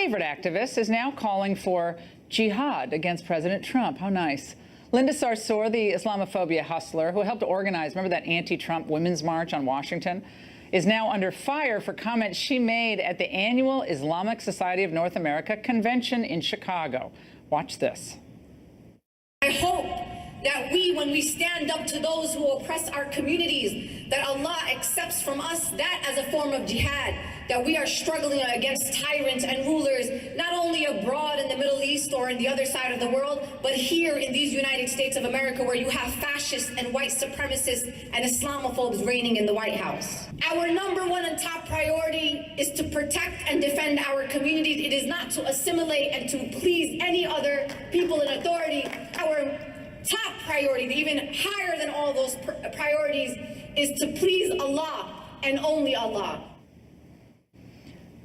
favorite activist is now calling for jihad against President Trump. How nice. Linda Sarsour, the Islamophobia hustler who helped organize, remember that anti-Trump women's march on Washington, is now under fire for comments she made at the annual Islamic Society of North America convention in Chicago. Watch this. I hope that when we stand up to those who oppress our communities, that Allah accepts from us that as a form of jihad, that we are struggling against tyrants and rulers, not only abroad in the Middle East or in the other side of the world, but here in these United States of America, where you have fascists and white supremacists and Islamophobes reigning in the White House. Our number one and top priority is to protect and defend our communities. It is not to assimilate and to please any other people in authority. Our top priority, even higher than all those priorities, is to please Allah and only Allah.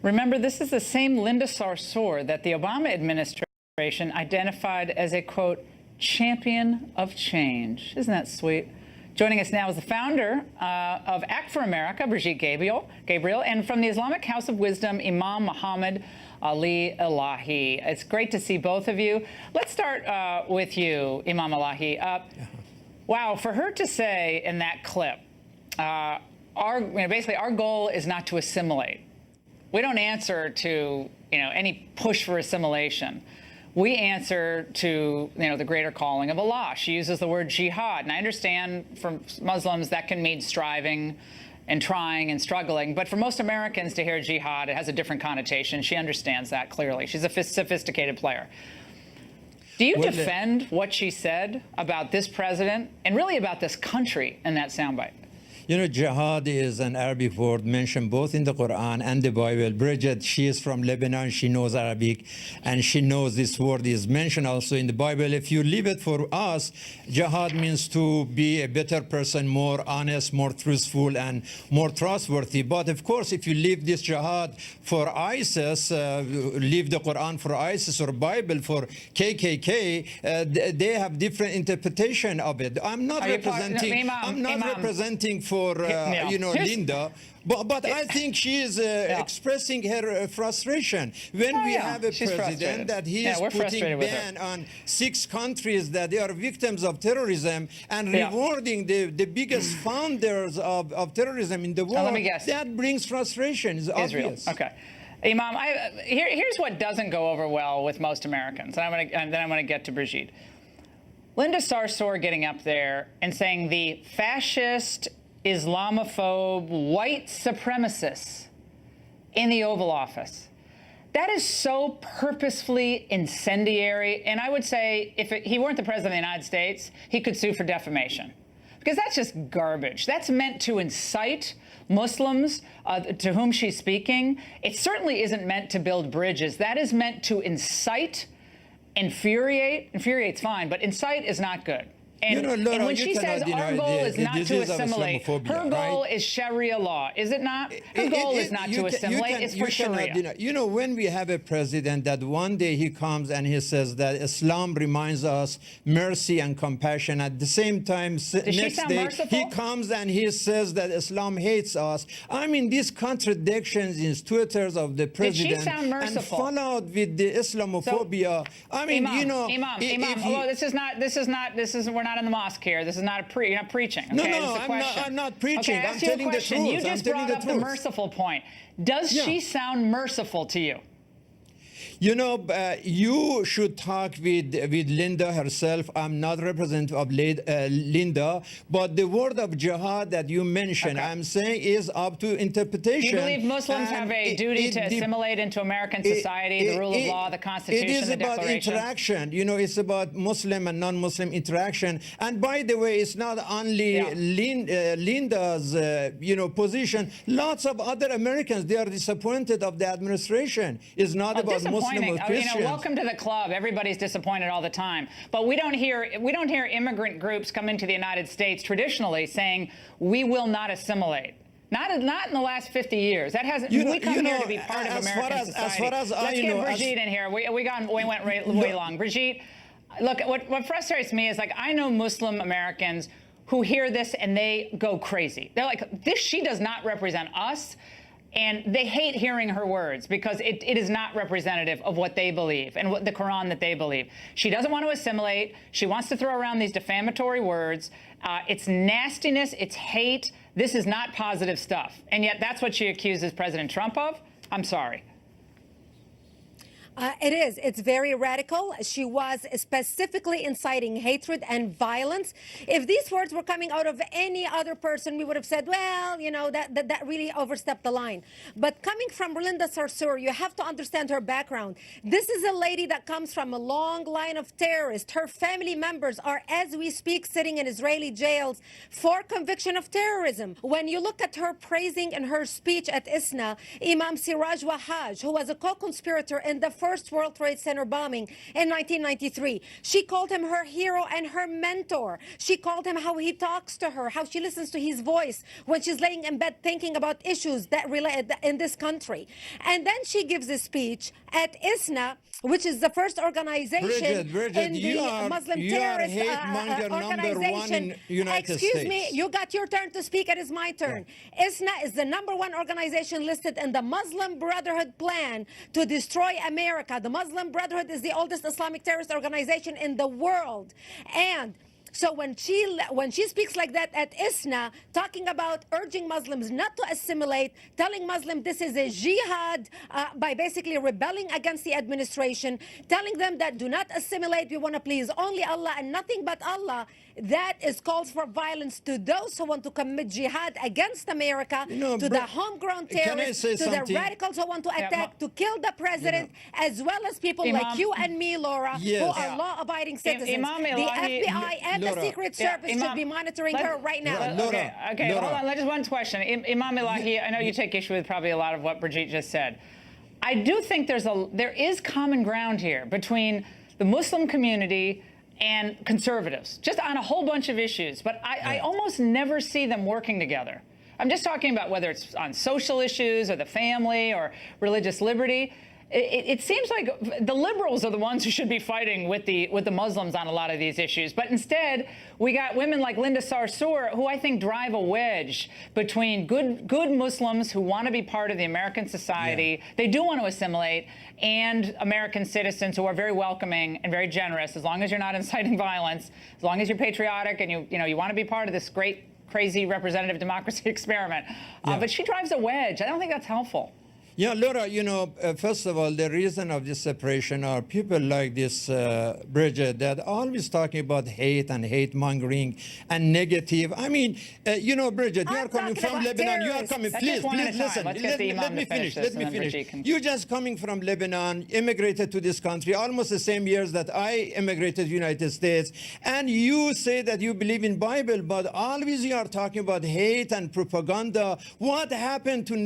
Remember, this is the same Linda Sarsour that the Obama administration identified as a, quote, champion of change. Isn't that sweet? Joining us now is the founder of Act for America, Brigitte Gabriel, and from the Islamic House of Wisdom, Imam Muhammad Ali ELAHI. It's great to see both of you. Let's start with you, Imam ELAHI. Wow, for her to say in that clip, basically our goal is not to assimilate. We don't answer to any push for assimilation. We answer to the greater calling of Allah. She uses the word jihad, and I understand for Muslims that can mean striving and trying and struggling, but for most Americans to hear jihad, it has a different connotation. She understands that clearly. She's a sophisticated player. Do you defend what she said about this president and really about this country in that soundbite? You know, jihad is an Arabic word mentioned both in the Quran and the Bible. Brigitte, she is from Lebanon. She knows Arabic, and she knows this word is mentioned also in the Bible. If you leave it for us, jihad means to be a better person, more honest, more truthful, and more trustworthy. But of course, if you leave this jihad for ISIS, leave the Quran for ISIS or Bible for KKK, they have different interpretation of it. I'm not representing. I'm not representing for Linda, but I think she is expressing her frustration when we have a president that he is putting ban on 6 countries that they are victims of terrorism and rewarding the biggest founders of terrorism in the world. Let me guess. That brings frustration. It's obvious. Okay. Imam, here's what doesn't go over well with most Americans, and then I'm going to get to Brigitte. Linda Sarsour getting up there and saying the fascist, Islamophobe, white supremacists in the Oval Office. That is so purposefully incendiary. And I would say if he weren't the president of the United States, he could sue for defamation. Because that's just garbage. That's meant to incite Muslims to whom she's speaking. It certainly isn't meant to build bridges. That is meant to incite, infuriate. Infuriate's fine, but incite is not good. And, Laura, and when she says our goal is not to assimilate, her goal is Sharia law, is it not? Her goal is not to assimilate, it's for Sharia. When we have a president that one day he comes and he says that Islam reminds us mercy and compassion, at the same time, next day he comes and he says that Islam hates us. I mean, these contradictions in Twitters of the president. Did she sound merciful? And followed with the Islamophobia. So, we're not in the mosque here. This is not you're not preaching. Okay? No, I'm not preaching. Okay, I'm telling the truth. You just brought up the merciful point. Does she sound merciful to you? You should talk with Linda herself. I'm not representative of Linda, but the word of jihad that you mentioned, I'm saying, is up to interpretation. Do you believe Muslims have a duty to assimilate into American society, the rule of law, the Constitution, the Declaration? It is about interaction. It's about Muslim and non-Muslim interaction. And by the way, it's not only Linda's, position. Lots of other Americans, they are disappointed of the administration. It's not about Muslim. Welcome to the club. Everybody's disappointed all the time. But we don't hear immigrant groups come into the United States traditionally saying we will not assimilate. Not in the last 50 years. That hasn't. We come here to be part of American society. Let's get Brigitte in here. We went way long. Brigitte, look, what frustrates me is, like, I know Muslim Americans who hear this and they go crazy. They're like, she does not represent us. And they hate hearing her words because it is not representative of what they believe and what the Quran that they believe. She doesn't want to assimilate. She wants to throw around these defamatory words. It's nastiness. It's hate. This is not positive stuff. And yet that's what she accuses President Trump of. I'm sorry. It is. It's very radical. She was specifically inciting hatred and violence. If these words were coming out of any other person, we would have said, well, you know, that really overstepped the line. But coming from Linda Sarsour, you have to understand her background. This is a lady that comes from a long line of terrorists. Her family members are, as we speak, sitting in Israeli jails for conviction of terrorism. When you look at her praising in her speech at ISNA, Imam Siraj Wahaj, who was a co-conspirator in the first World Trade Center bombing in 1993. She called him her hero and her mentor. She called him how he talks to her, how she listens to his voice when she's laying in bed thinking about issues that relate in this country. And then she gives a speech at ISNA, which is the first organization Brigitte, in the Muslim terrorist organization. Excuse me, you got your turn to speak. It is my turn. ISNA is the #1 organization listed in the Muslim Brotherhood plan to destroy America. The Muslim Brotherhood is the oldest Islamic terrorist organization in the world. And so when she speaks like that at ISNA, talking about urging Muslims not to assimilate, telling Muslims this is a jihad by basically rebelling against the administration, telling them that do not assimilate, we want to please only Allah and nothing but Allah, that is calls for violence to those who want to commit jihad against America, to the homegrown terrorists, to the radicals who want to attack, to kill the president, as well as people like you and me, Laura, who are law-abiding citizens. The FBI and the Secret Service should be monitoring her right now. Okay, hold on. Just one question. Imam Elahi, I know you take issue with probably a lot of what Brigitte just said. I do think there is common ground here between the Muslim community and conservatives, just on a whole bunch of issues. But I almost never see them working together. I'm just talking about whether it's on social issues or the family or religious liberty. It seems like the liberals are the ones who should be fighting with the Muslims on a lot of these issues. But instead, we got women like Linda Sarsour, who I think drive a wedge between good Muslims who want to be part of the American society. They do want to assimilate, and American citizens who are very welcoming and very generous, as long as you're not inciting violence, as long as you're patriotic and you want to be part of this great, crazy representative democracy experiment. But she drives a wedge. I don't think that's helpful. Yeah, Laura, first of all, the reason of this separation are people like this, Brigitte, that always talking about hate and hate-mongering and negative. I mean, Brigitte, you are coming from Lebanon. You are coming, please listen. Let me finish. You're just coming from Lebanon, immigrated to this country, almost the same years that I immigrated to the United States. And you say that you believe in Bible, but always you are talking about hate and propaganda. What happened to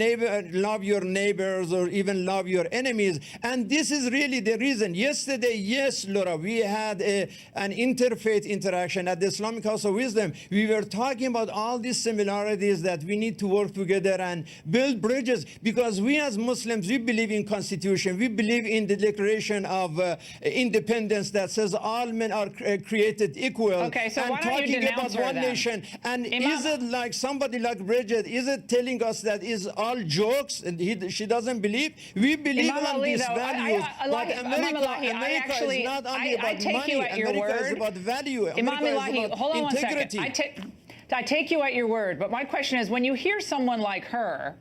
love your neighbor? Or even love your enemies? And this is really the reason. Yesterday, yes, Laura, we had an interfaith interaction at the Islamic House of Wisdom. We were talking about all these similarities that we need to work together and build bridges, because we as Muslims, we believe in Constitution. We believe in the Declaration of Independence that says all men are created equal. Okay, so why don't you denounce her one then? nation. And is it like somebody like Brigitte, is it telling us that is all jokes and she doesn't believe? We believe in these values. But America is not only about money. America is about value. America is about integrity. I take you at your word, but my question is, when you hear someone like her,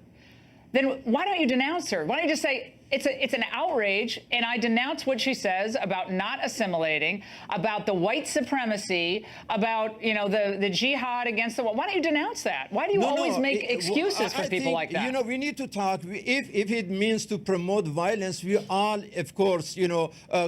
then why don't you denounce her? Why don't you just say, it's an outrage, and I denounce what she says about not assimilating, about the white supremacy, about the jihad against the. Why don't you denounce that? Why do you always make excuses for people like that? We need to talk. If it means to promote violence, we all, of course,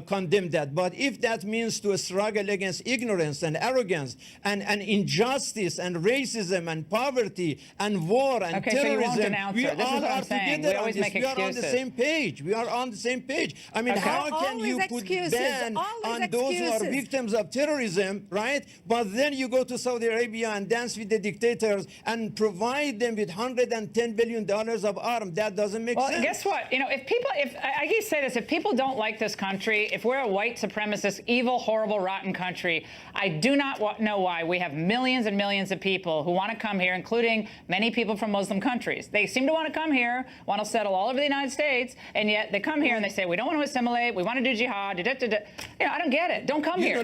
condemn that. But if that means to struggle against ignorance and arrogance and injustice and racism and poverty and war and terrorism, so you won't denounce her. This is what I'm saying. We always make excuses. We are on the same page. page. We are on the same page. I mean, how can you put ban on those who are victims of terrorism, right? But then you go to Saudi Arabia and dance with the dictators and provide them with $110 billion of arms. That doesn't make sense. Well, guess what? You know, if I keep saying this, if people don't like this country, if we're a white supremacist, evil, horrible, rotten country, I do not know why we have millions and millions of people who want to come here, including many people from Muslim countries. They seem to want to come here, want to settle all over the United States, and yet they come here and they say, we don't want to assimilate, we want to do jihad, You know, I don't get it. Don't come here.